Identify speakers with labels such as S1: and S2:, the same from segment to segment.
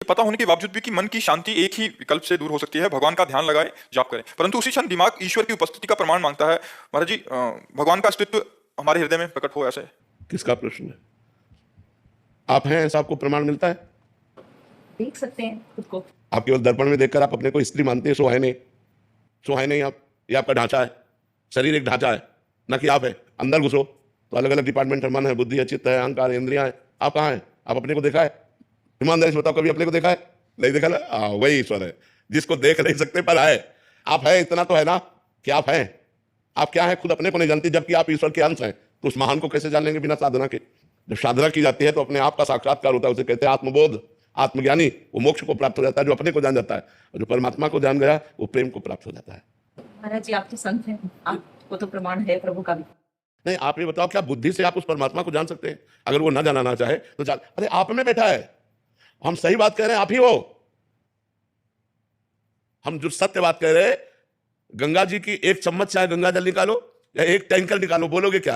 S1: पता होने के बावजूद भी कि मन की शांति एक ही विकल्प से दूर हो सकती है, भगवान का ध्यान लगाए, जाप करें, परंतु उसी क्षण दिमाग ईश्वर की उपस्थिति का प्रमाण मांगता है। महाराज जी, भगवान का अस्तित्व हमारे हृदय में प्रकट हो ऐसे।
S2: किसका प्रश्न है? आप हैं ऐसा आपको प्रमाण मिलता है?
S3: देख सकते हैं खुद को।
S2: आप केवल दर्पण में देखकर आप अपने को स्त्री मानते हैं, सो है नहीं, सो है नहीं आप। ये आपका ढांचा है, शरीर एक ढांचा है, न कि आप है। अंदर घुसो तो अलग अलग डिपार्टमेंट है, मन है, बुद्धि है, चित्त है, अहंकार, इंद्रियां है। आप कहाँ हैं? आप अपने को देखा है? ईमानदारी से बताओ, कभी अपने को देखा है? नहीं देखा ना? वही ईश्वर है जिसको देख नहीं सकते पर है। आप है, इतना तो है ना कि आप हैं। आप क्या है खुद अपने को नहीं जानते, जबकि आप ईश्वर के अंश हैं। तो उस महान को कैसे जान लेंगे बिना साधना के? जब साधना की जाती है तो अपने आप का साक्षात्कार होता है, उसे कहते हैं आत्मबोध। आत्मज्ञानी वो मोक्ष को प्राप्त हो जाता है, जो अपने को जान जाता है। और जो परमात्मा को जान गया वो प्रेम को प्राप्त हो जाता है।
S3: महाराज जी, आप तो संत हैं, आपको तो प्रमाण है प्रभु का भी।
S2: नहीं, आप ये बताओ, क्या बुद्धि से आप उस परमात्मा को जान सकते हैं? अगर वो ना जाना चाहे तो जान। अरे आप में बैठा है, हम सही बात कह रहे हैं, आप ही हो। हम जो सत्य बात कह रहे हैं, गंगा जी की एक चम्मच चाहे गंगा जल निकालो या एक टैंकर निकालो, बोलोगे क्या?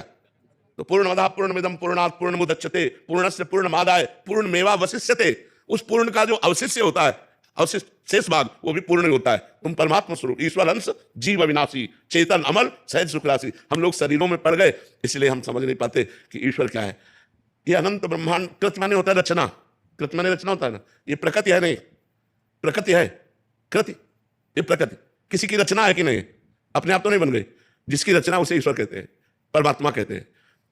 S2: तो पूर्णमदः पूर्णमिदं पूर्णात् पूर्णमुदच्यते पूर्णस्य पूर्णमादाय पूर्णमेवावशिष्यते। उस पूर्ण का जो अवशिष्य होता है, अवशिष्ट शेष भाग, वो भी पूर्ण होता है। तुम परमात्मा स्वरूप, ईश्वर अंश, जीव अविनाशी, चेतन अमल, सहज सुख राशि। हम लोग शरीरों में पड़ गए, इसलिए हम समझ नहीं पाते कि ईश्वर क्या है। ये अनंत ब्रह्मांड, कृत माने होता है रचना, कृत माने रचना होता है ना। ये प्रकृति है नहीं, प्रकृति है, कृति, ये प्रकृति किसी की रचना है कि नहीं? अपने आप तो नहीं बन गई। जिसकी रचना उसे ईश्वर कहते हैं, परमात्मा कहते हैं।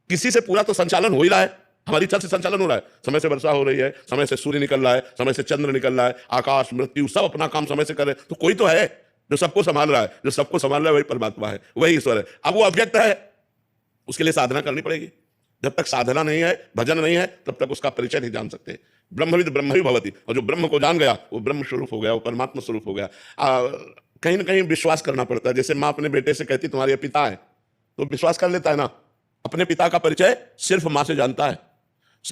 S2: किसी से पूरा तो संचालन हो ही रहा है, हमारी इच्छा से संचालन हो रहा है। समय से वर्षा हो रही है, समय से सूर्य निकल रहा है, समय से चंद्र निकल रहा है, आकाश मृत्यु सब अपना काम समय से कर रहे हैं। तो कोई तो है जो सबको संभाल रहा है, जो सबको संभाल रहा है वही परमात्मा है, वही ईश्वर है। अब वो अव्यक्त है, उसके लिए साधना करनी पड़ेगी। जब तक साधना नहीं है, भजन नहीं है, तब तक उसका परिचय नहीं जान सकते। ब्रह्मविद ब्रह्म ही भवति, और जो ब्रह्म को जान गया वो ब्रह्म स्वरूप हो गया, वो परमात्मा स्वरूप हो गया। कहीं ना कहीं विश्वास करना पड़ता है। जैसे माँ अपने बेटे से कहती तुम्हारे पिता है, तो विश्वास कर लेता है ना। अपने पिता का परिचय सिर्फ माँ से जानता है,